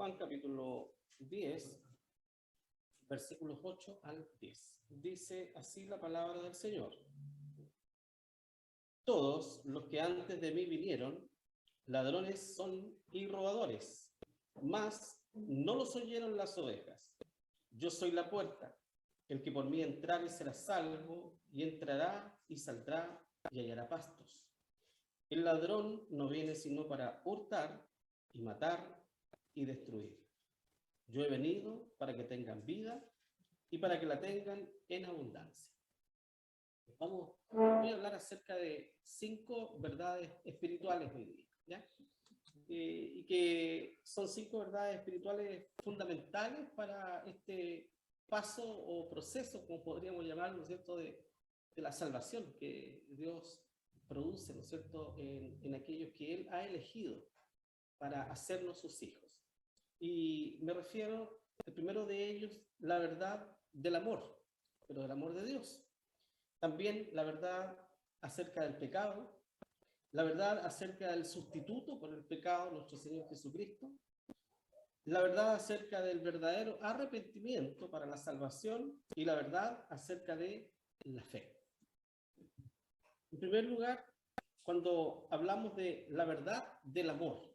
Juan capítulo 10, versículos 8 al 10. Dice así la palabra del Señor. Todos los que antes de mí vinieron, ladrones son y robadores, mas no los oyeron las ovejas. Yo soy la puerta. El que por mí entrare será salvo, y entrará y saldrá y hallará pastos. El ladrón no viene sino para hurtar y matar y destruir. Yo he venido para que tengan vida y para que la tengan en abundancia. Voy a hablar acerca de 5 verdades espirituales hoy día, ¿ya? Y que son 5 verdades espirituales fundamentales para este paso o proceso, como podríamos llamarlo, ¿no es cierto?, de la salvación que Dios produce, ¿no es cierto?, en aquellos que Él ha elegido para hacernos sus hijos. Y me refiero, el primero de ellos, la verdad del amor, pero del amor de Dios. También la verdad acerca del pecado, la verdad acerca del sustituto por el pecado, nuestro Señor Jesucristo, la verdad acerca del verdadero arrepentimiento para la salvación y la verdad acerca de la fe. En primer lugar, cuando hablamos de la verdad del amor,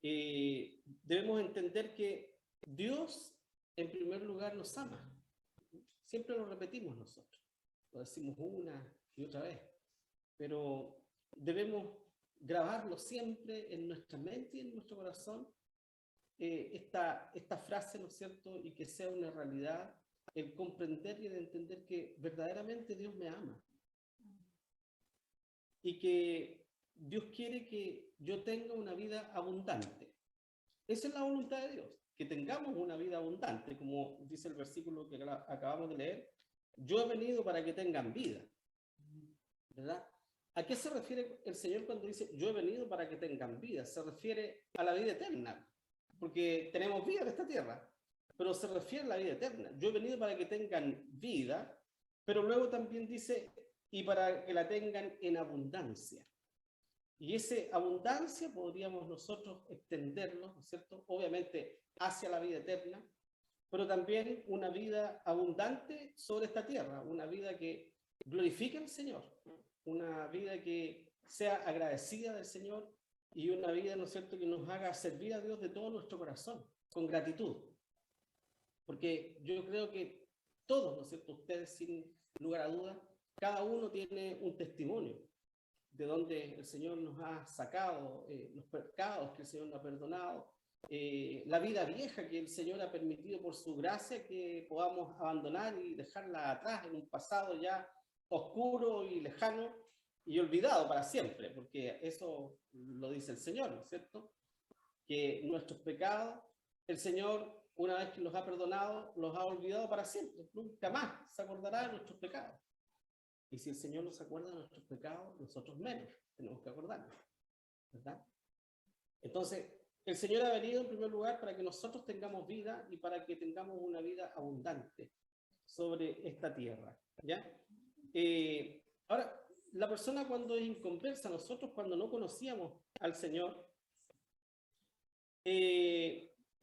debemos entender que Dios en primer lugar nos ama. Siempre lo repetimos nosotros, lo decimos una y otra vez, pero debemos grabarlo siempre en nuestra mente y en nuestro corazón, esta frase, ¿no es cierto?, y que sea una realidad, el comprender y el entender que verdaderamente Dios me ama y que Dios quiere que yo tenga una vida abundante. Esa es la voluntad de Dios, que tengamos una vida abundante, como dice el versículo que acabamos de leer. Yo he venido para que tengan vida, ¿verdad? ¿A qué se refiere el Señor cuando dice yo he venido para que tengan vida? Se refiere a la vida eterna, porque tenemos vida en esta tierra, pero se refiere a la vida eterna. Yo he venido para que tengan vida, pero luego también dice y para que la tengan en abundancia. Y esa abundancia podríamos nosotros extenderlo, ¿no es cierto?, obviamente hacia la vida eterna, pero también una vida abundante sobre esta tierra, una vida que glorifique al Señor, una vida que sea agradecida del Señor y una vida, ¿no es cierto?, que nos haga servir a Dios de todo nuestro corazón, con gratitud. Porque yo creo que todos, ¿no es cierto?, ustedes sin lugar a dudas, cada uno tiene un testimonio de donde el Señor nos ha sacado, los pecados que el Señor nos ha perdonado, la vida vieja que el Señor ha permitido por su gracia que podamos abandonar y dejarla atrás en un pasado ya oscuro y lejano y olvidado para siempre, porque eso lo dice el Señor, ¿no es cierto? Que nuestros pecados, el Señor, una vez que los ha perdonado, los ha olvidado para siempre, nunca más se acordará de nuestros pecados. Y si el Señor nos acuerda de nuestros pecados, nosotros menos tenemos que acordarnos, ¿verdad? Entonces, el Señor ha venido en primer lugar para que nosotros tengamos vida y para que tengamos una vida abundante sobre esta tierra, ¿ya? Ahora, la persona cuando es inconversa, nosotros cuando no conocíamos al Señor,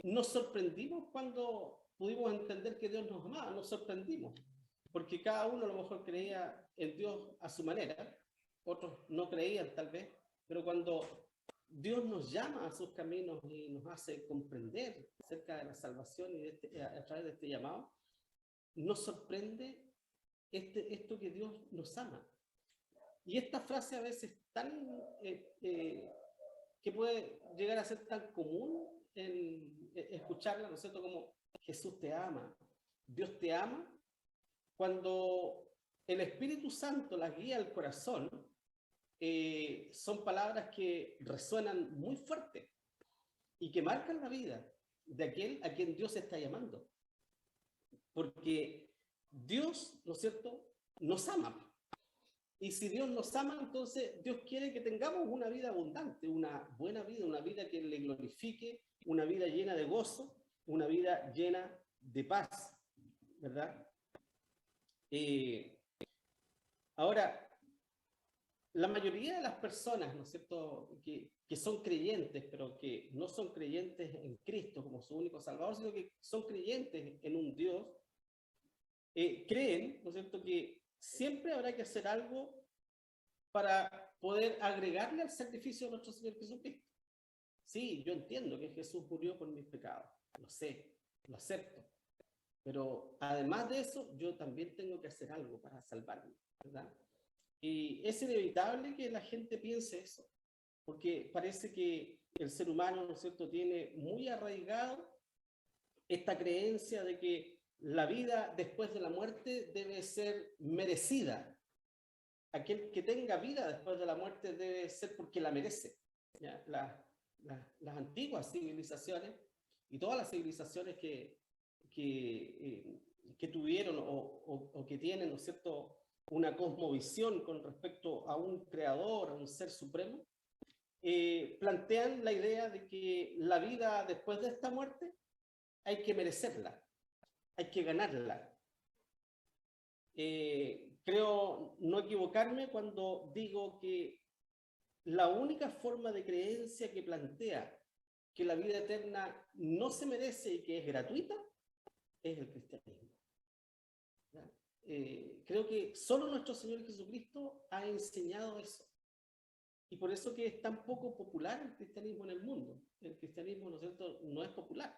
nos sorprendimos cuando pudimos entender que Dios nos amaba, nos sorprendimos, porque cada uno a lo mejor creía en Dios a su manera, otros no creían tal vez, pero cuando Dios nos llama a sus caminos y nos hace comprender acerca de la salvación y a través de este llamado, nos sorprende esto que Dios nos ama. Y esta frase a veces tan que puede llegar a ser tan común en escucharla, ¿no es cierto?, como Jesús te ama, Dios te ama. Cuando el Espíritu Santo las guía al corazón, son palabras que resuenan muy fuerte y que marcan la vida de aquel a quien Dios está llamando. Porque Dios, ¿no es cierto?, nos ama. Y si Dios nos ama, entonces Dios quiere que tengamos una vida abundante, una buena vida, una vida que le glorifique, una vida llena de gozo, una vida llena de paz, ¿verdad? Ahora, la mayoría de las personas, ¿no es cierto?, que son creyentes, pero que no son creyentes en Cristo como su único Salvador, sino que son creyentes en un Dios, creen, ¿no es cierto?, que siempre habrá que hacer algo para poder agregarle al sacrificio de nuestro Señor Jesucristo. Sí, yo entiendo que Jesús murió por mis pecados, lo sé, lo acepto, pero además de eso, yo también tengo que hacer algo para salvarme, ¿verdad? Y es inevitable que la gente piense eso, porque parece que el ser humano, ¿no es cierto?, tiene muy arraigado esta creencia de que la vida después de la muerte debe ser merecida. Aquel que tenga vida después de la muerte debe ser porque la merece. ¿Ya? Las antiguas civilizaciones y todas las civilizaciones que tuvieron o que tienen, ¿no es cierto?, una cosmovisión con respecto a un creador, a un ser supremo, plantean la idea de que la vida después de esta muerte hay que merecerla, hay que ganarla. Creo no equivocarme cuando digo que la única forma de creencia que plantea que la vida eterna no se merece y que es gratuita es el cristianismo. Creo que solo nuestro Señor Jesucristo ha enseñado eso. Y por eso que es tan poco popular el cristianismo en el mundo. El cristianismo, ¿no es cierto?, no es popular.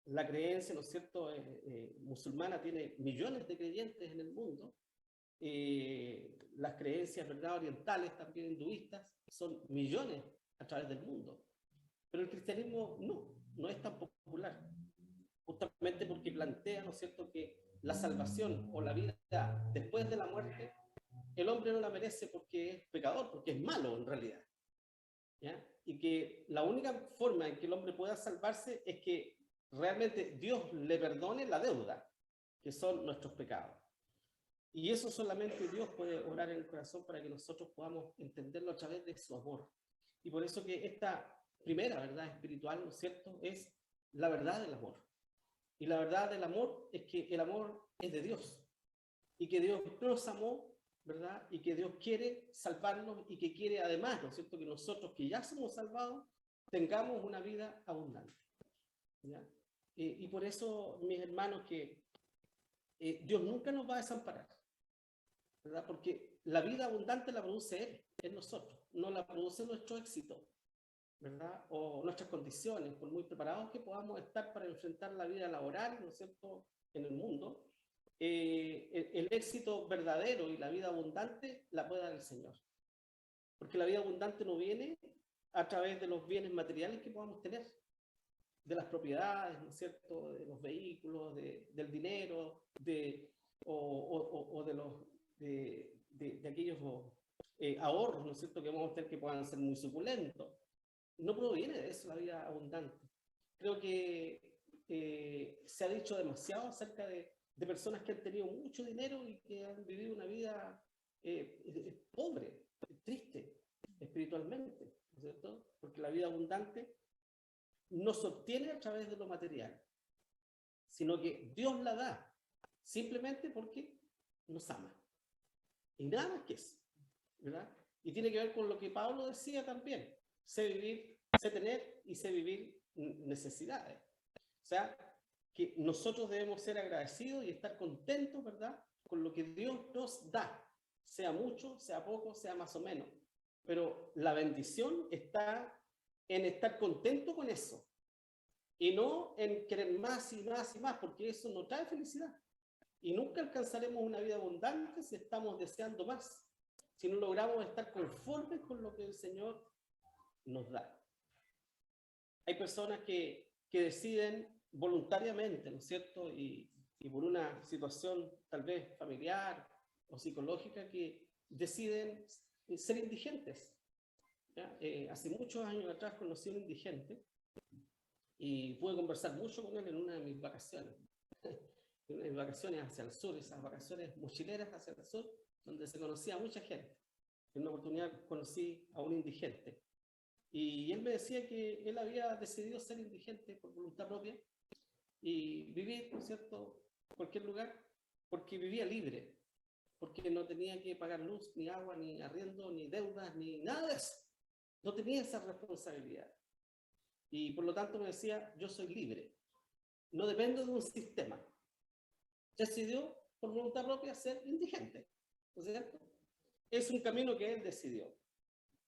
La creencia, ¿no es cierto?, musulmana tiene millones de creyentes en el mundo. Las creencias, ¿verdad?, orientales, también hinduistas, son millones a través del mundo. Pero el cristianismo no es tan popular, justamente porque plantea, ¿no es cierto?, que la salvación o la vida después de la muerte, el hombre no la merece porque es pecador, porque es malo en realidad. ¿Ya? Y que la única forma en que el hombre pueda salvarse es que realmente Dios le perdone la deuda, que son nuestros pecados. Y eso solamente Dios puede obrar en el corazón para que nosotros podamos entenderlo a través de su amor. Y por eso que esta primera verdad espiritual, ¿no es cierto?, es la verdad del amor. Y la verdad del amor es que el amor es de Dios. Y que Dios nos amó, ¿verdad? Y que Dios quiere salvarnos y que quiere además, ¿no es cierto?, que nosotros que ya somos salvados tengamos una vida abundante. ¿Ya? Y por eso, mis hermanos, que Dios nunca nos va a desamparar, ¿verdad? Porque la vida abundante la produce Él, en nosotros, no la produce nuestro éxito, ¿verdad? O nuestras condiciones, por muy preparados que podamos estar para enfrentar la vida laboral, ¿no es cierto?, en el mundo. El éxito verdadero y la vida abundante la puede dar el Señor. Porque la vida abundante no viene a través de los bienes materiales que podamos tener, de las propiedades, ¿no es cierto?, de los vehículos, del dinero, o de aquellos ahorros, ¿no es cierto?, que vamos a tener que puedan ser muy suculentos. No proviene de eso la vida abundante. Creo que se ha dicho demasiado acerca de personas que han tenido mucho dinero y que han vivido una vida pobre, triste, espiritualmente, ¿no es cierto? Porque la vida abundante no se obtiene a través de lo material, sino que Dios la da simplemente porque nos ama. Y nada más que eso, ¿verdad? Y tiene que ver con lo que Pablo decía también: sé vivir, sé tener y sé vivir necesidades. O sea, que nosotros debemos ser agradecidos y estar contentos, ¿verdad?, con lo que Dios nos da, sea mucho, sea poco, sea más o menos. Pero la bendición está en estar contento con eso y no en querer más y más y más, porque eso no trae felicidad. Y nunca alcanzaremos una vida abundante si estamos deseando más, si no logramos estar conformes con lo que el Señor nos da. Hay personas que deciden voluntariamente, ¿no es cierto?, y por una situación tal vez familiar o psicológica, que deciden ser indigentes. Hace muchos años atrás conocí a un indigente y pude conversar mucho con él en una de mis vacaciones. En vacaciones hacia el sur, esas vacaciones mochileras hacia el sur, donde se conocía a mucha gente. En una oportunidad conocí a un indigente y él me decía que él había decidido ser indigente por voluntad propia y vivir, ¿no es cierto?, en cualquier lugar, porque vivía libre. porque no tenía que pagar luz, ni agua, ni arriendo, ni deudas, ni nada de eso. No tenía esa responsabilidad. Y por lo tanto me decía, yo soy libre. No dependo de un sistema. Decidió, por voluntad propia, ser indigente. ¿No es cierto? Es un camino que él decidió.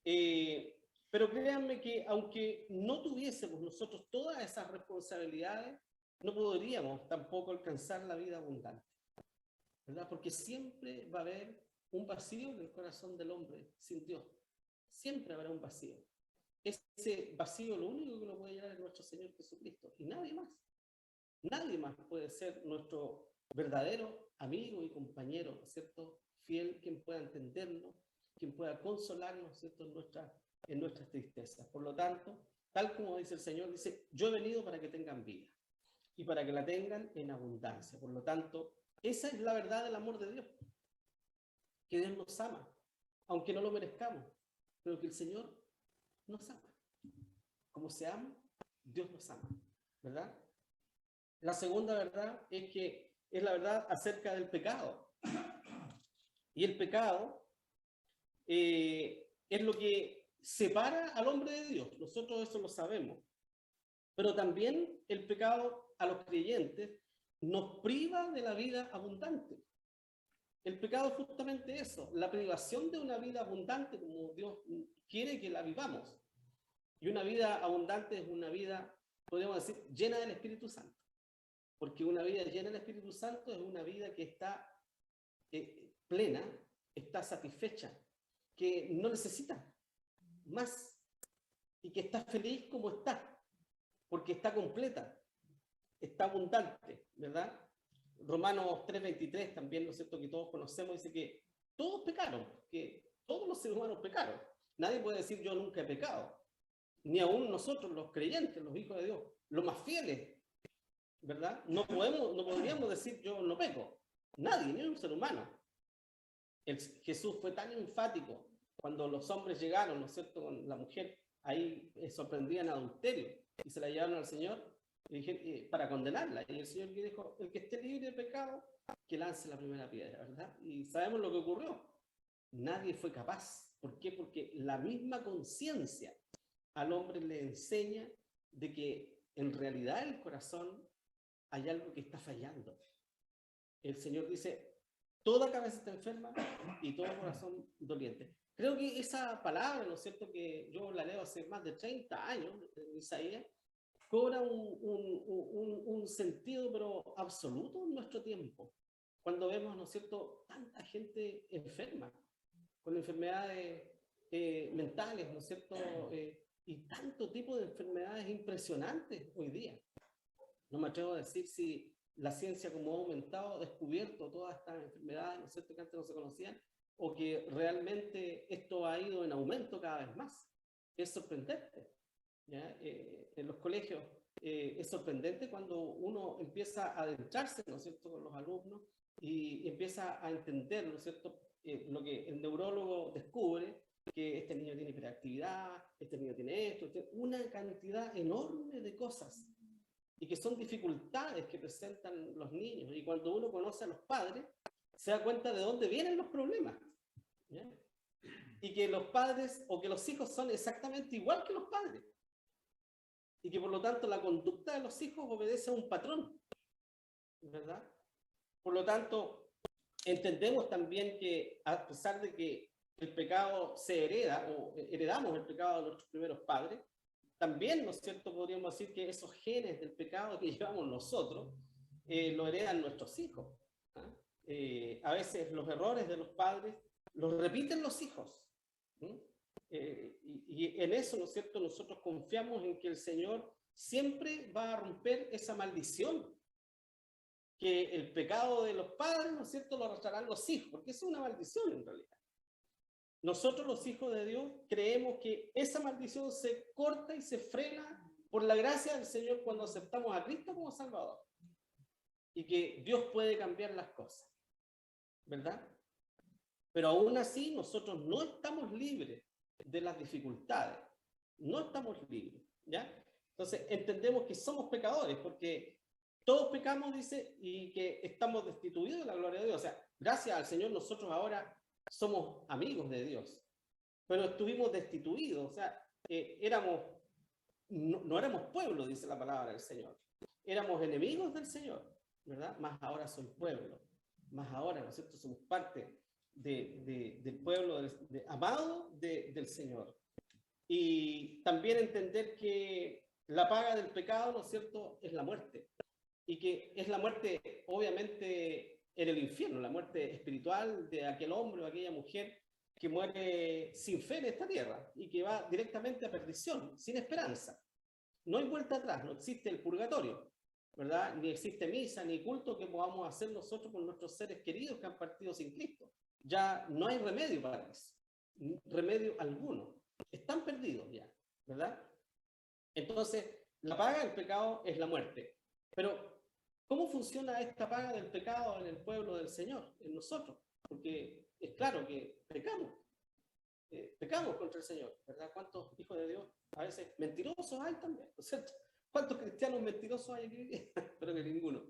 Pero créanme que aunque no tuviésemos nosotros todas esas responsabilidades, no podríamos tampoco alcanzar la vida abundante, ¿verdad? Porque siempre va a haber un vacío en el corazón del hombre sin Dios. Siempre habrá un vacío. Ese vacío lo único que lo puede llenar es nuestro Señor Jesucristo y nadie más. Nadie más puede ser nuestro verdadero amigo y compañero, ¿cierto? Fiel, quien pueda entendernos, quien pueda consolarnos, ¿cierto? En nuestras tristezas. Por lo tanto, tal como dice el Señor, dice, yo he venido para que tengan vida y para que la tengan en abundancia. Por lo tanto, esa es la verdad del amor de Dios, que Dios nos ama, aunque no lo merezcamos, pero que el Señor nos ama. Como se ama, Dios nos ama, ¿verdad? La segunda verdad es que es la verdad acerca del pecado. Y el pecado es lo que separa al hombre de Dios. Nosotros eso lo sabemos. Pero también el pecado a los creyentes nos priva de la vida abundante. El pecado es justamente eso, la privación de una vida abundante como Dios quiere que la vivamos. Y una vida abundante es una vida, podríamos decir, llena del Espíritu Santo. Porque una vida llena del Espíritu Santo es una vida que está plena, está satisfecha, que no necesita más y que está feliz como está, porque está completa, está abundante, ¿verdad? Romanos 3:23 también, ¿no es cierto?, que todos conocemos, dice que todos pecaron, que todos los seres humanos pecaron. Nadie puede decir yo nunca he pecado, ni aún nosotros los creyentes, los hijos de Dios, los más fieles, ¿verdad? No podríamos decir yo no peco. Nadie, ni un ser humano. Jesús fue tan enfático cuando los hombres llegaron, ¿no es cierto?, con la mujer ahí sorprendían adulterio y se la llevaron al Señor para condenarla. Y el Señor dijo, el que esté libre de pecado, que lance la primera piedra, ¿verdad? Y sabemos lo que ocurrió. Nadie fue capaz. ¿Por qué? Porque la misma conciencia al hombre le enseña de que en realidad el corazón hay algo que está fallando. El Señor dice, toda cabeza está enferma y todo corazón doliente. Creo que esa palabra, ¿no es cierto?, que yo la leo hace más de 30 años, en Isaías, cobra un sentido, pero absoluto en nuestro tiempo. Cuando vemos, ¿no es cierto?, tanta gente enferma, con enfermedades mentales, ¿no es cierto?, y tanto tipo de enfermedades impresionantes hoy día. No me atrevo a decir si la ciencia como ha aumentado, ha descubierto todas estas enfermedades, ¿no es cierto?, que antes no se conocían, o que realmente esto ha ido en aumento cada vez más. Es sorprendente, ¿ya? En los colegios es sorprendente cuando uno empieza a adentrarse, ¿no es cierto?, con los alumnos y empieza a entender, ¿no es cierto?, lo que el neurólogo descubre, que este niño tiene hiperactividad, este niño tiene esto, una cantidad enorme de cosas y que son dificultades que presentan los niños. Y cuando uno conoce a los padres, se da cuenta de dónde vienen los problemas, ¿ya? Y que los padres o que los hijos son exactamente igual que los padres. Y que por lo tanto la conducta de los hijos obedece a un patrón, ¿verdad? Por lo tanto, entendemos también que a pesar de que el pecado se hereda, o heredamos el pecado de nuestros primeros padres, también, ¿no es cierto?, podríamos decir que esos genes del pecado que llevamos nosotros, lo heredan nuestros hijos. A veces los errores de los padres los repiten los hijos. Y en eso, ¿no es cierto?, nosotros confiamos en que el Señor siempre va a romper esa maldición, que el pecado de los padres, ¿no es cierto?, lo arrastrarán los hijos, porque es una maldición en realidad. Nosotros los hijos de Dios creemos que esa maldición se corta y se frena por la gracia del Señor cuando aceptamos a Cristo como Salvador. Y que Dios puede cambiar las cosas, ¿verdad? Pero aún así nosotros no estamos libres de las dificultades. No estamos libres, ¿ya? Entonces entendemos que somos pecadores porque todos pecamos, dice, y que estamos destituidos de la gloria de Dios. O sea, Gracias al Señor nosotros ahora somos amigos de Dios, pero estuvimos destituidos, o sea, no éramos pueblo, dice la palabra del Señor. Éramos enemigos del Señor, ¿verdad? Más ahora soy pueblo, más ahora, ¿no es cierto? Somos parte del pueblo amado del Señor. Y también entender que la paga del pecado, ¿no es cierto?, es la muerte. Y que es la muerte, obviamente, en el infierno, la muerte espiritual de aquel hombre o aquella mujer que muere sin fe en esta tierra y que va directamente a perdición, sin esperanza. No hay vuelta atrás, no existe el purgatorio, ¿verdad? Ni existe misa, ni culto que podamos hacer nosotros con nuestros seres queridos que han partido sin Cristo. Ya no hay remedio para eso, remedio alguno. Están perdidos ya, ¿verdad? Entonces, la paga del pecado es la muerte. Pero, ¿cómo funciona esta paga del pecado en el pueblo del Señor, en nosotros? Porque es claro que pecamos contra el Señor, ¿verdad? ¿Cuántos hijos de Dios a veces mentirosos hay también, ¿no es cierto? ¿Cuántos cristianos mentirosos hay aquí? Pero que ninguno,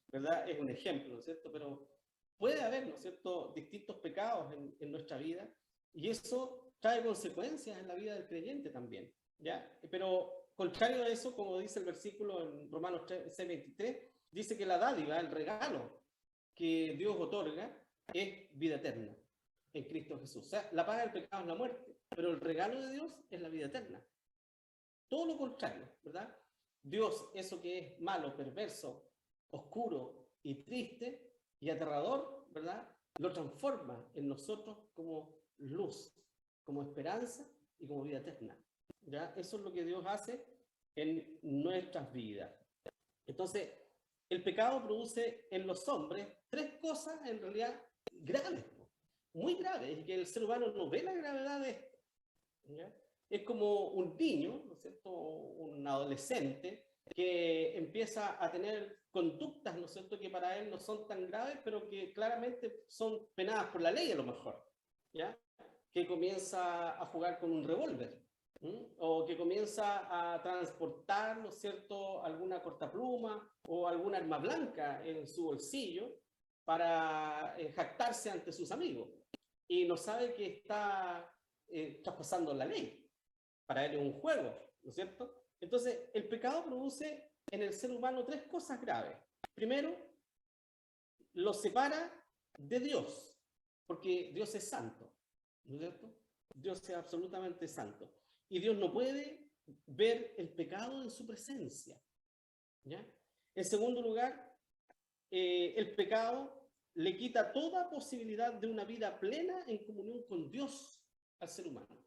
¿verdad? Es un ejemplo, ¿no es cierto? Pero puede haber, ¿no es cierto?, distintos pecados en nuestra vida y eso trae consecuencias en la vida del creyente también, ¿ya? Pero contrario a eso, como dice el versículo en Romanos 6:23, dice que la dádiva, el regalo que Dios otorga es vida eterna en Cristo Jesús. O sea, la paga del pecado es la muerte, pero el regalo de Dios es la vida eterna. Todo lo contrario, ¿verdad? Dios, eso que es malo, perverso, oscuro y triste y aterrador, ¿verdad? Lo transforma en nosotros como luz, como esperanza y como vida eterna. ¿Ya? Eso es lo que Dios hace en nuestras vidas. Entonces, el pecado produce en los hombres tres cosas en realidad graves, muy graves, y que el ser humano no ve la gravedad de esto. ¿Ya? Es como un niño, ¿no es cierto?, un adolescente que empieza a tener conductas, ¿no es cierto?, que para él no son tan graves, pero que claramente son penadas por la ley a lo mejor, ¿ya? Que comienza a jugar con un revólver, o que comienza a transportar, ¿no es cierto?, alguna cortapluma o alguna arma blanca en su bolsillo para jactarse ante sus amigos. Y no sabe que está traspasando la ley. Para él es un juego, ¿no es cierto? Entonces, el pecado produce en el ser humano tres cosas graves. Primero, lo separa de Dios, porque Dios es santo, ¿no es cierto? Dios es absolutamente santo. Y Dios no puede ver el pecado en su presencia, ¿ya? En segundo lugar, el pecado le quita toda posibilidad de una vida plena en comunión con Dios al ser humano.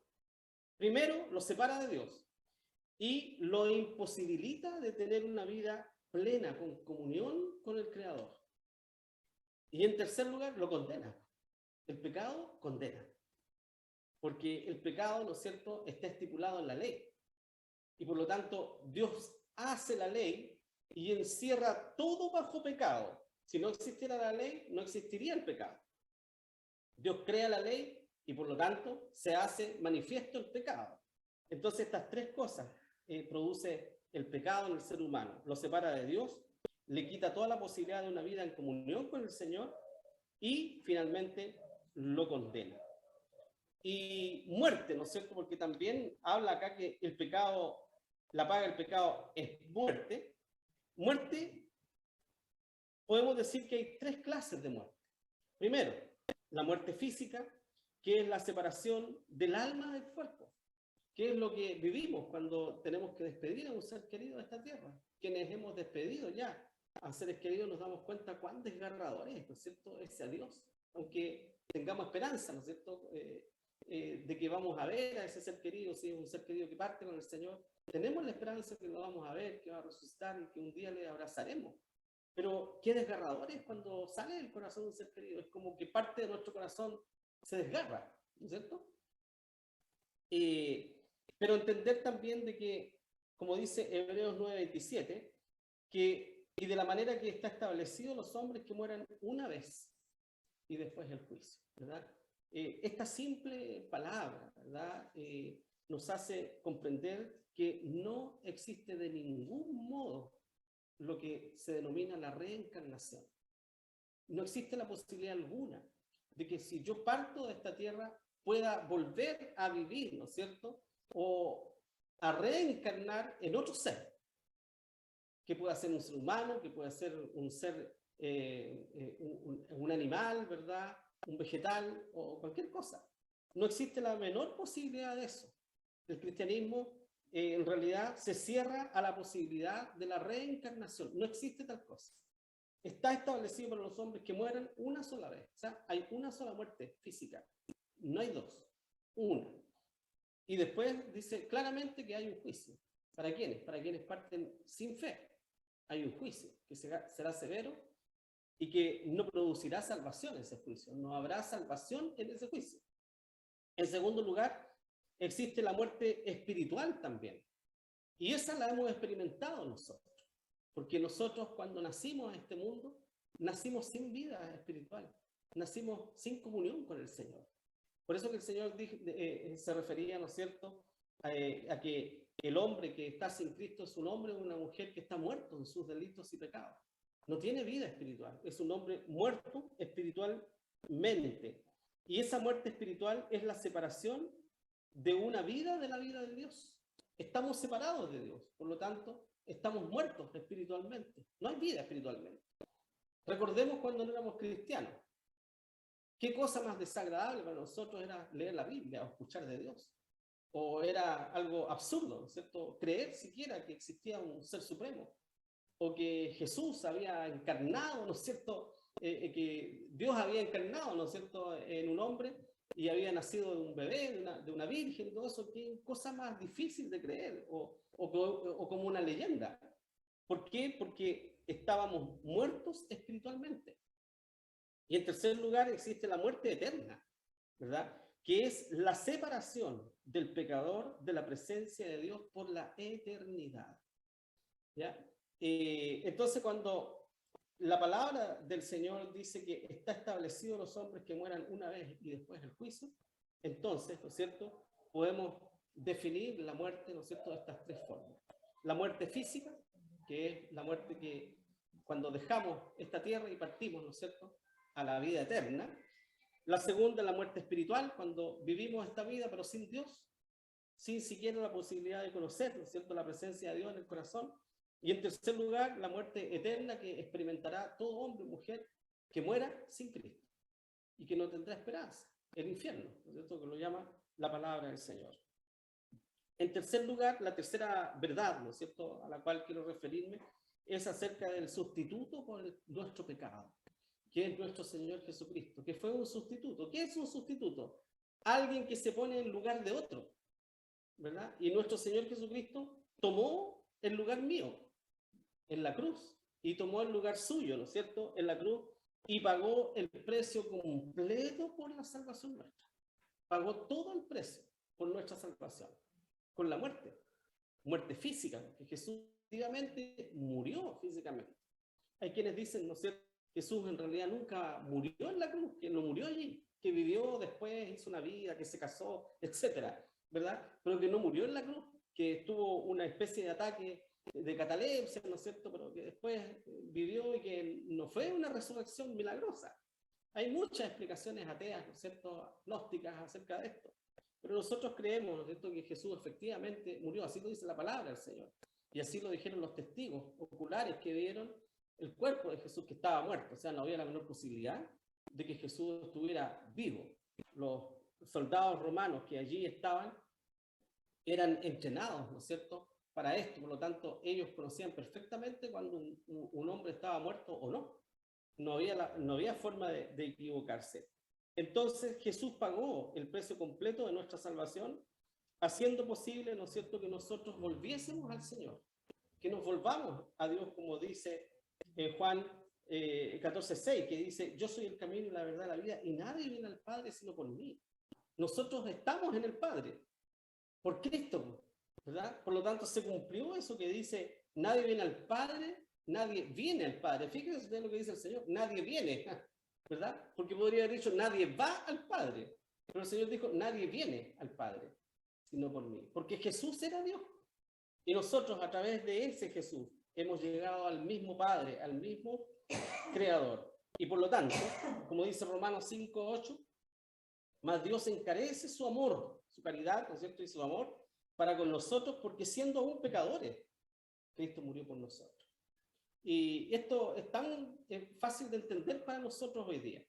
Primero, lo separa de Dios y lo imposibilita de tener una vida plena, con comunión con el Creador. Y en tercer lugar, lo condena. El pecado condena. Porque el pecado, ¿no es cierto?, está estipulado en la ley. Y por lo tanto, Dios hace la ley y encierra todo bajo pecado. Si no existiera la ley, no existiría el pecado. Dios crea la ley y por lo tanto se hace manifiesto el pecado. Entonces estas tres cosas produce el pecado en el ser humano. Lo separa de Dios, le quita toda la posibilidad de una vida en comunión con el Señor y finalmente lo condena. Y muerte, ¿no es cierto? Porque también habla acá que el pecado, la paga del pecado es muerte. Muerte, podemos decir que hay tres clases de muerte. Primero, la muerte física, que es la separación del alma del cuerpo, que es lo que vivimos cuando tenemos que despedir a un ser querido de esta tierra. Quienes hemos despedido ya a seres queridos nos damos cuenta cuán desgarrador es, ¿no es cierto?, ese adiós, aunque tengamos esperanza, ¿no es cierto?, de que vamos a ver a ese ser querido, si es un ser querido que parte con el Señor, tenemos la esperanza que lo vamos a ver, que va a resucitar y que un día le abrazaremos. Pero qué desgarrador es cuando sale del corazón de un ser querido, es como que parte de nuestro corazón se desgarra, ¿no es cierto? Pero entender también de que, como dice Hebreos 9:27, que y de la manera que está establecido los hombres que mueran una vez y después el juicio, ¿verdad? Esta simple palabra, ¿verdad?, nos hace comprender que no existe de ningún modo lo que se denomina la reencarnación. No existe la posibilidad alguna de que si yo parto de esta tierra pueda volver a vivir, ¿no es cierto? O a reencarnar en otro ser, que pueda ser un ser humano, que pueda ser un ser, un animal, ¿verdad? Un vegetal o cualquier cosa. No existe la menor posibilidad de eso. El cristianismo en realidad se cierra a la posibilidad de la reencarnación. No existe tal cosa. Está establecido para los hombres que mueran una sola vez. O sea, hay una sola muerte física. No hay dos. Una. Y después dice claramente que hay un juicio. ¿Para quiénes? Para quienes parten sin fe. Hay un juicio que será severo y que no producirá salvación ese juicio. No habrá salvación en ese juicio. En segundo lugar, existe la muerte espiritual también. Y esa la hemos experimentado nosotros. Porque nosotros cuando nacimos a este mundo, nacimos sin vida espiritual. Nacimos sin comunión con el Señor. Por eso que el Señor se refería, ¿no es cierto?, a que el hombre que está sin Cristo es un hombre o una mujer que está muerto en sus delitos y pecados. No tiene vida espiritual. Es un hombre muerto espiritualmente. Y esa muerte espiritual es la separación de una vida de la vida de Dios. Estamos separados de Dios, por lo tanto, estamos muertos espiritualmente. No hay vida espiritualmente. Recordemos cuando no éramos cristianos. ¿Qué cosa más desagradable para nosotros era leer la Biblia o escuchar de Dios? O era algo absurdo, ¿no es cierto? Creer siquiera que existía un ser supremo. O que Jesús había encarnado, ¿no es cierto? Que Dios había encarnado, ¿no es cierto?, en un hombre y había nacido de un bebé, de una virgen y todo eso. Qué cosa más difícil de creer o como una leyenda. ¿Por qué? Porque estábamos muertos espiritualmente. Y en tercer lugar existe la muerte eterna, ¿verdad? Que es la separación del pecador de la presencia de Dios por la eternidad. ¿Ya? Entonces cuando la palabra del Señor dice que está establecido los hombres que mueran una vez y después el juicio, entonces, ¿no es cierto?, podemos definir la muerte, ¿no es cierto?, de estas tres formas. La muerte física, que es la muerte que cuando dejamos esta tierra y partimos, ¿no es cierto?, a la vida eterna. La segunda, la muerte espiritual, cuando vivimos esta vida pero sin Dios, sin siquiera la posibilidad de conocer, ¿no es cierto?, la presencia de Dios en el corazón. Y en tercer lugar, la muerte eterna que experimentará todo hombre o mujer que muera sin Cristo y que no tendrá esperanza, el infierno, ¿no es cierto?, que lo llama la palabra del Señor. En tercer lugar, la tercera verdad, ¿no es cierto?, a la cual quiero referirme, es acerca del sustituto por nuestro pecado, que es nuestro Señor Jesucristo, que fue un sustituto. ¿Qué es un sustituto? Alguien que se pone en lugar de otro, ¿verdad? Y nuestro Señor Jesucristo tomó el lugar mío en la cruz y tomó el lugar suyo, ¿no es cierto?, en la cruz, y pagó el precio completo por la salvación nuestra. Pagó todo el precio por nuestra salvación, con la muerte física, que Jesús efectivamente murió físicamente. Hay quienes dicen, ¿no es cierto?, Jesús en realidad nunca murió en la cruz, que no murió allí, que vivió después, hizo una vida, que se casó, etcétera, ¿verdad? Pero que no murió en la cruz, que tuvo una especie de ataque de catalepsia, ¿no es cierto?, pero que después vivió y que no fue una resurrección milagrosa. Hay muchas explicaciones ateas, ¿no es cierto?, gnósticas acerca de esto. Pero nosotros creemos, ¿no es cierto?, que Jesús efectivamente murió, así lo dice la palabra del Señor. Y así lo dijeron los testigos oculares que vieron el cuerpo de Jesús, que estaba muerto. O sea, no había la menor posibilidad de que Jesús estuviera vivo. Los soldados romanos que allí estaban eran entrenados, ¿no es cierto?, para esto. Por lo tanto, ellos conocían perfectamente cuando un hombre estaba muerto o no. No había forma de equivocarse. Entonces Jesús pagó el precio completo de nuestra salvación, haciendo posible, ¿no es cierto?, que nosotros volviésemos al Señor, que nos volvamos a Dios, como dice Juan 14:6, que dice: yo soy el camino y la verdad y la vida, y nadie viene al Padre sino por mí. Nosotros estamos en el Padre por Cristo, ¿verdad? Por lo tanto, se cumplió eso que dice: nadie viene al Padre, nadie viene al Padre. Fíjense de lo que dice el Señor: nadie viene, ¿verdad? Porque podría haber dicho: nadie va al Padre. Pero el Señor dijo: nadie viene al Padre, sino por mí. Porque Jesús era Dios. Y nosotros, a través de ese Jesús, hemos llegado al mismo Padre, al mismo Creador. Y por lo tanto, como dice Romanos 5:8, más Dios encarece su amor, su caridad, ¿no es cierto? Y su amor para con nosotros, porque siendo aún pecadores, Cristo murió por nosotros. Y esto es tan fácil de entender para nosotros hoy día,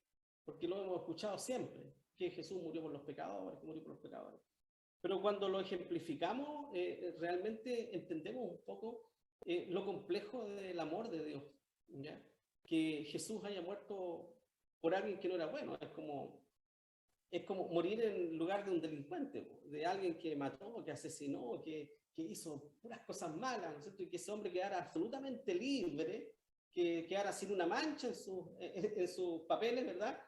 porque lo hemos escuchado siempre, que Jesús murió por los pecadores, que murió por los pecadores. Pero cuando lo ejemplificamos, realmente entendemos un poco lo complejo del amor de Dios, ¿ya? Que Jesús haya muerto por alguien que no era bueno, es como morir en lugar de un delincuente, de alguien que mató, que asesinó, que hizo puras cosas malas, ¿no es cierto? Y que ese hombre quedara absolutamente libre, que quedara sin una mancha en sus papeles, ¿verdad?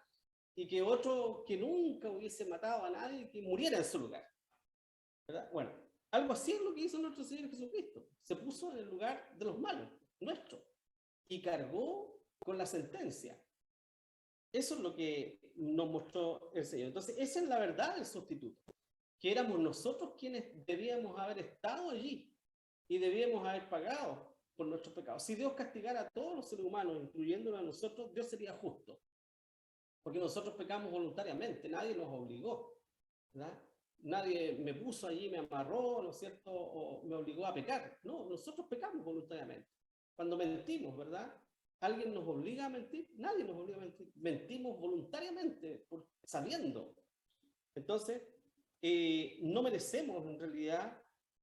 Y que otro que nunca hubiese matado a nadie, que muriera en su lugar, ¿verdad? Bueno, algo así es lo que hizo nuestro Señor Jesucristo. Se puso en el lugar de los malos, nuestro, y cargó con la sentencia. Eso es lo que nos mostró el Señor. Entonces, esa es la verdad del sustituto, que éramos nosotros quienes debíamos haber estado allí y debíamos haber pagado por nuestros pecados. Si Dios castigara a todos los seres humanos, incluyéndonos a nosotros, Dios sería justo, porque nosotros pecamos voluntariamente, nadie nos obligó, ¿verdad? Nadie me puso allí, me amarró, ¿no es cierto?, o me obligó a pecar. No, nosotros pecamos voluntariamente. Cuando mentimos, ¿verdad? ¿Alguien nos obliga a mentir? Nadie nos obliga a mentir. Mentimos voluntariamente, sabiendo. Entonces, no merecemos en realidad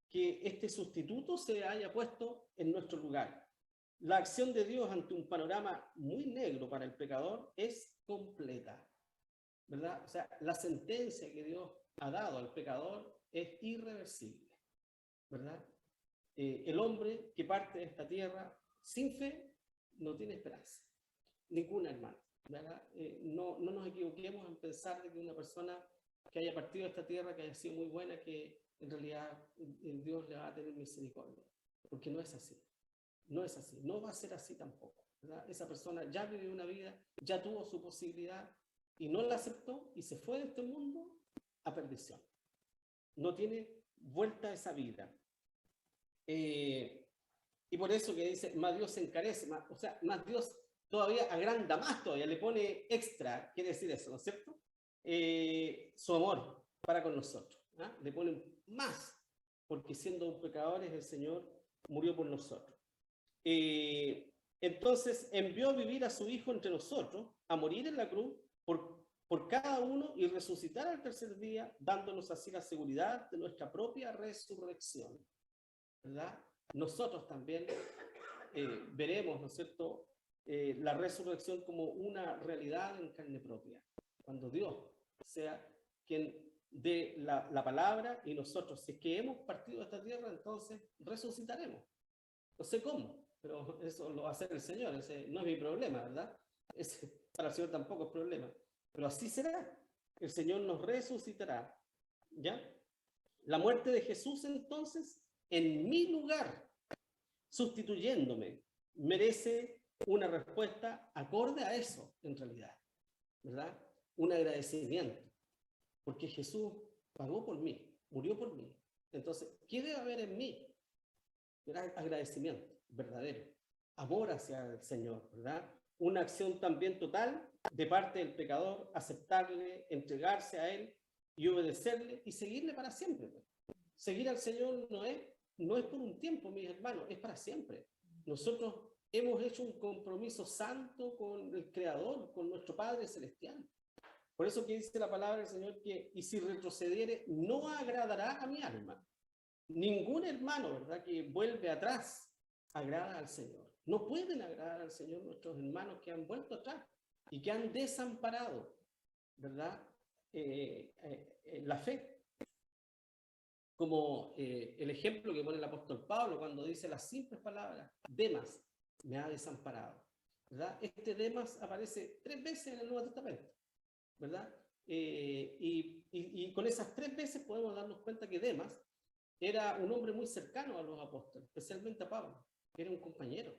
que este sustituto se haya puesto en nuestro lugar. La acción de Dios ante un panorama muy negro para el pecador es completa, ¿verdad? O sea, la sentencia que Dios ha dado al pecador es irreversible, ¿verdad? El hombre que parte de esta tierra sin fe no tiene esperanza, ninguna, hermano, ¿verdad? No nos equivoquemos en pensar de que una persona que haya partido de esta tierra, que haya sido muy buena, que en realidad Dios le va a tener misericordia, porque no es así, no es así, no va a ser así tampoco, ¿verdad? Esa persona ya vivió una vida, ya tuvo su posibilidad y no la aceptó y se fue de este mundo a perdición. No tiene vuelta a esa vida. Y por eso que dice, más Dios se encarece, o sea, más Dios todavía agranda más todavía, le pone extra, quiere decir eso, ¿no es cierto? Su amor para con nosotros, ¿eh? Le pone más, porque siendo pecadores el Señor murió por nosotros. Entonces envió a vivir a su Hijo entre nosotros, a morir en la cruz por cada uno y resucitar al tercer día, dándonos así la seguridad de nuestra propia resurrección, ¿verdad? Nosotros también veremos, ¿no es cierto?, la resurrección como una realidad en carne propia, cuando Dios sea quien dé la palabra y nosotros, si es que hemos partido de esta tierra, entonces resucitaremos. No sé cómo, pero eso lo va a hacer el Señor, ese no es mi problema, ¿verdad? Ese, para el Señor tampoco es problema, pero así será, el Señor nos resucitará, ¿ya? La muerte de Jesús entonces, en mi lugar, sustituyéndome, merece una respuesta acorde a eso, en realidad, ¿verdad? Un agradecimiento, porque Jesús pagó por mí, murió por mí. Entonces, ¿qué debe haber en mí? Agradecimiento verdadero, amor hacia el Señor, ¿verdad? Una acción también total de parte del pecador, aceptarle, entregarse a Él y obedecerle y seguirle para siempre. Seguir al Señor no es por un tiempo, mis hermanos, es para siempre. Nosotros hemos hecho un compromiso santo con el Creador, con nuestro Padre Celestial. Por eso que dice la palabra del Señor que, y si retrocediere, no agradará a mi alma. Ningún hermano, ¿verdad?, que vuelve atrás agrada al Señor. No pueden agradar al Señor nuestros hermanos que han vuelto atrás y que han desamparado, ¿verdad?, la fe. Como el ejemplo que pone el apóstol Pablo cuando dice las simples palabras, Demas me ha desamparado, ¿verdad? Este Demas aparece 3 veces en el Nuevo Testamento, ¿verdad? Y con esas 3 veces podemos darnos cuenta que Demas era un hombre muy cercano a los apóstoles, especialmente a Pablo, que era un compañero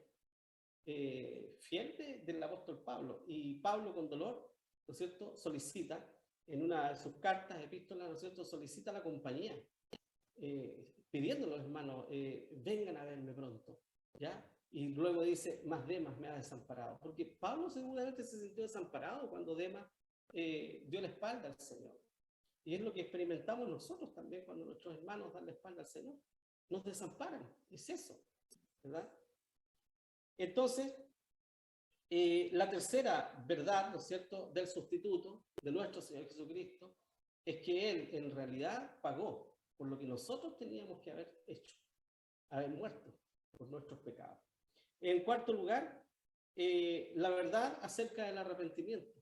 fiel del apóstol Pablo. Y Pablo, con dolor, ¿no es cierto?, solicita en una de sus cartas, epístolas, ¿no es cierto?, solicita la compañía, pidiéndolo, hermanos, vengan a verme pronto, ¿ya? Y luego dice, más Demas me ha desamparado. Porque Pablo seguramente se sintió desamparado cuando Demas dio la espalda al Señor. Y es lo que experimentamos nosotros también cuando nuestros hermanos dan la espalda al Señor. Nos desamparan, es eso, ¿verdad? Entonces, la tercera verdad, ¿no es cierto?, del sustituto de nuestro Señor Jesucristo, es que Él en realidad pagó por lo que nosotros teníamos que haber hecho, haber muerto por nuestros pecados. En cuarto lugar, la verdad acerca del arrepentimiento.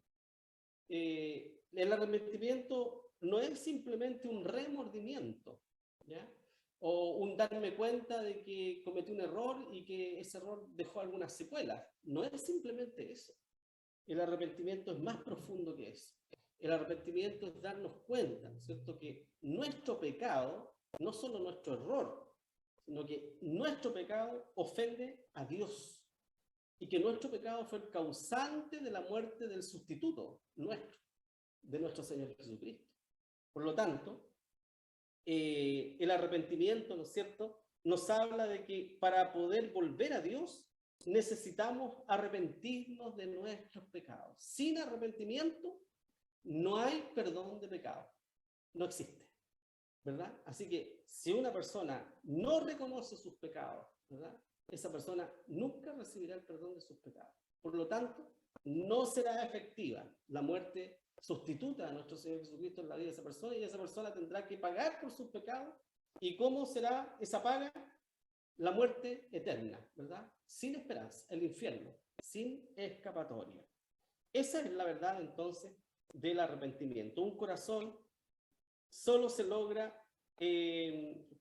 El arrepentimiento no es simplemente un remordimiento, ¿ya? O un darme cuenta de que cometí un error y que ese error dejó algunas secuelas. No es simplemente eso. El arrepentimiento es más profundo que eso. El arrepentimiento es darnos cuenta, ¿no es cierto?, que nuestro pecado, no solo nuestro error, sino que nuestro pecado ofende a Dios y que nuestro pecado fue el causante de la muerte del sustituto nuestro, de nuestro Señor Jesucristo. Por lo tanto, el arrepentimiento, ¿no es cierto?, nos habla de que para poder volver a Dios necesitamos arrepentirnos de nuestros pecados. Sin arrepentimiento no hay perdón de pecado, no existe, ¿verdad? Así que si una persona no reconoce sus pecados, ¿verdad?, esa persona nunca recibirá el perdón de sus pecados. Por lo tanto, no será efectiva la muerte sustituta a nuestro Señor Jesucristo en la vida de esa persona, y esa persona tendrá que pagar por sus pecados. ¿Y cómo será esa paga? La muerte eterna, ¿verdad? Sin esperanza, el infierno, sin escapatoria. Esa es la verdad entonces del arrepentimiento. Un corazón solo se logra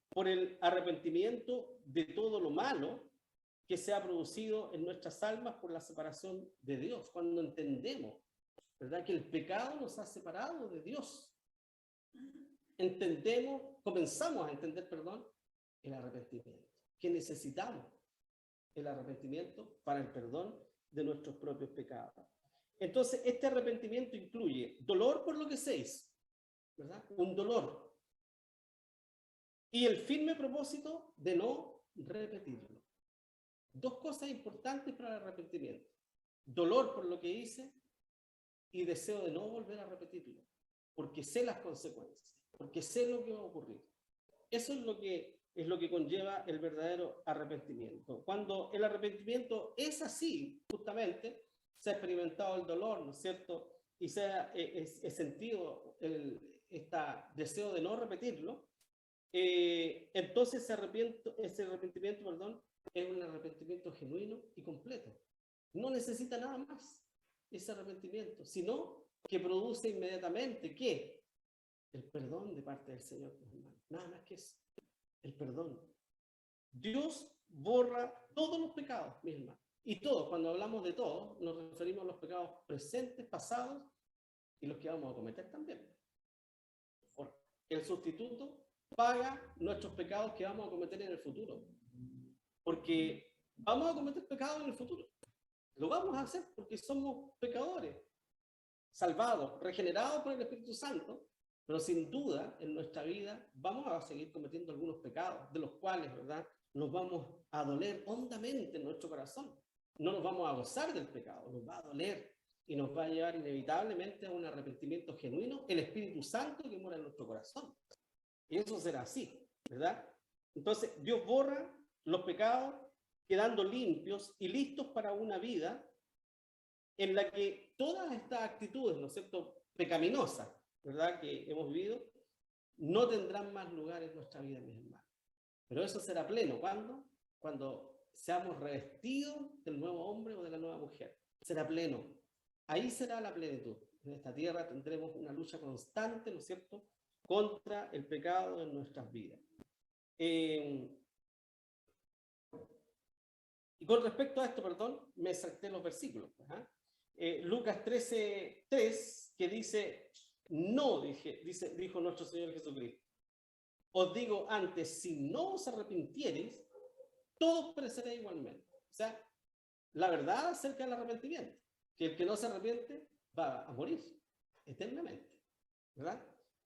por el arrepentimiento de todo lo malo que se ha producido en nuestras almas por la separación de Dios. Cuando entendemos, ¿verdad?, que el pecado nos ha separado de Dios, comenzamos a entender, perdón, el arrepentimiento, que necesitamos el arrepentimiento para el perdón de nuestros propios pecados. Entonces, este arrepentimiento incluye dolor por lo que se hizo, ¿verdad?, un dolor, y el firme propósito de no repetirlo. Dos cosas importantes para el arrepentimiento: dolor por lo que hice y deseo de no volver a repetirlo, porque sé las consecuencias, porque sé lo que va a ocurrir. Eso es lo que conlleva el verdadero arrepentimiento. Cuando el arrepentimiento es así, justamente, se ha experimentado el dolor, ¿no es cierto?, y se ha sentido este deseo de no repetirlo, entonces ese arrepentimiento, perdón, es un arrepentimiento genuino y completo. No necesita nada más ese arrepentimiento, sino que produce inmediatamente, ¿qué? El perdón de parte del Señor, hermano. Nada más que eso, el perdón. Dios borra todos los pecados, mis hermanos. Y todos, cuando hablamos de todos, nos referimos a los pecados presentes, pasados y los que vamos a cometer también. El sustituto paga nuestros pecados que vamos a cometer en el futuro. Porque vamos a cometer pecados en el futuro. Lo vamos a hacer porque somos pecadores, salvados, regenerados por el Espíritu Santo, pero sin duda en nuestra vida vamos a seguir cometiendo algunos pecados, de los cuales, ¿verdad?, nos vamos a doler hondamente en nuestro corazón. No nos vamos a gozar del pecado, nos va a doler y nos va a llevar inevitablemente a un arrepentimiento genuino, el Espíritu Santo que mora en nuestro corazón. Y eso será así, ¿verdad? Entonces, Dios borra los pecados, quedando limpios y listos para una vida en la que todas estas actitudes, ¿no es cierto?, pecaminosas, ¿verdad?, que hemos vivido, no tendrán más lugar en nuestra vida, mis hermanos. Pero eso será pleno, ¿cuándo? Cuando seamos revestidos del nuevo hombre o de la nueva mujer. Será pleno. Ahí será la plenitud. En esta tierra tendremos una lucha constante, ¿no es cierto?, contra el pecado en nuestras vidas. Y con respecto a esto, perdón, me salté los versículos. Lucas 13:3, que dice, no, dijo nuestro Señor Jesucristo, os digo antes, si no os arrepintiereis, todos pereceréis igualmente. O sea, la verdad acerca del arrepentimiento, que el que no se arrepiente va a morir eternamente, ¿verdad?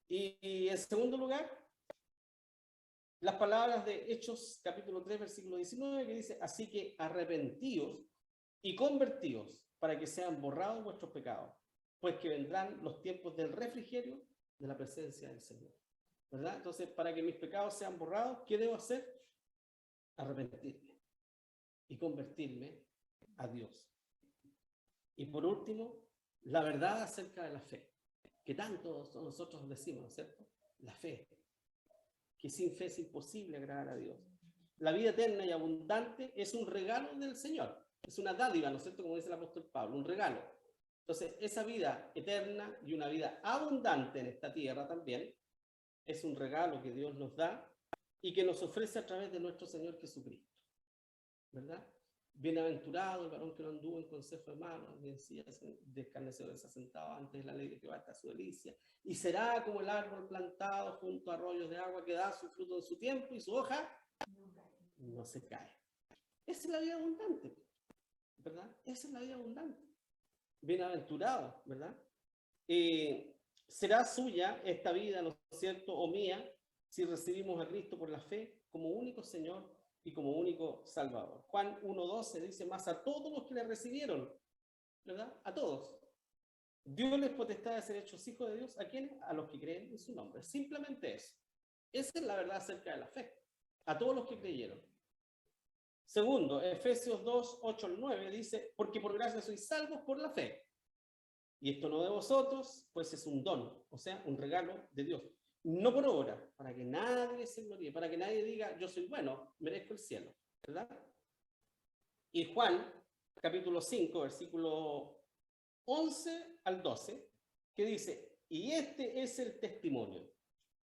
Y en segundo lugar, las palabras de Hechos capítulo 3, versículo 19, que dice, así que arrepentíos y convertíos para que sean borrados vuestros pecados, pues que vendrán los tiempos del refrigerio de la presencia del Señor. ¿Verdad? Entonces, para que mis pecados sean borrados, ¿qué debo hacer? Arrepentirme y convertirme a Dios. Y por último, la verdad acerca de la fe, que tanto nosotros decimos, ¿cierto? La fe, que sin fe es imposible agradar a Dios. La vida eterna y abundante es un regalo del Señor, es una dádiva, ¿no es cierto? Como dice el apóstol Pablo, un regalo. Entonces, esa vida eterna y una vida abundante en esta tierra también es un regalo que Dios nos da y que nos ofrece a través de nuestro Señor Jesucristo, ¿verdad? Bienaventurado el varón que no anduvo en consejo de malos, ni en sillas de escarnecedores asentado antes de la ley de Jehová está su delicia, y será como el árbol plantado junto a arroyos de agua que da su fruto en su tiempo y su hoja no se cae. Esa es la vida abundante, ¿verdad? Esa es la vida abundante. Bienaventurado, ¿verdad? Será suya esta vida, ¿no es cierto?, o mía, si recibimos a Cristo por la fe como único Señor y como único Salvador. Juan 1:12 dice, más a todos los que le recibieron, ¿verdad? A todos. Dios les potestad de ser hechos hijos de Dios. ¿A quiénes? A los que creen en su nombre. Simplemente eso. Esa es la verdad acerca de la fe. A todos los que creyeron. Segundo, Efesios 2:8-9 dice, porque por gracia sois salvos por la fe. Y esto no de vosotros, pues es un don, o sea, un regalo de Dios. No por obra, para que nadie se gloríe, para que nadie diga, yo soy bueno, merezco el cielo, ¿verdad? Y Juan, capítulo 5, versículo 11-12, que dice, y este es el testimonio,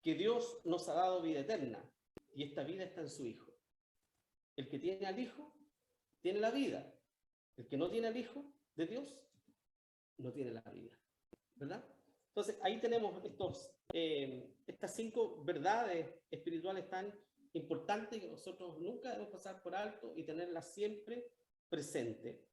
que Dios nos ha dado vida eterna, y esta vida está en su Hijo. El que tiene al Hijo, tiene la vida. El que no tiene al Hijo de Dios, no tiene la vida, ¿verdad? Entonces, ahí tenemos estas 5 verdades espirituales tan importantes que nosotros nunca debemos pasar por alto y tenerlas siempre presentes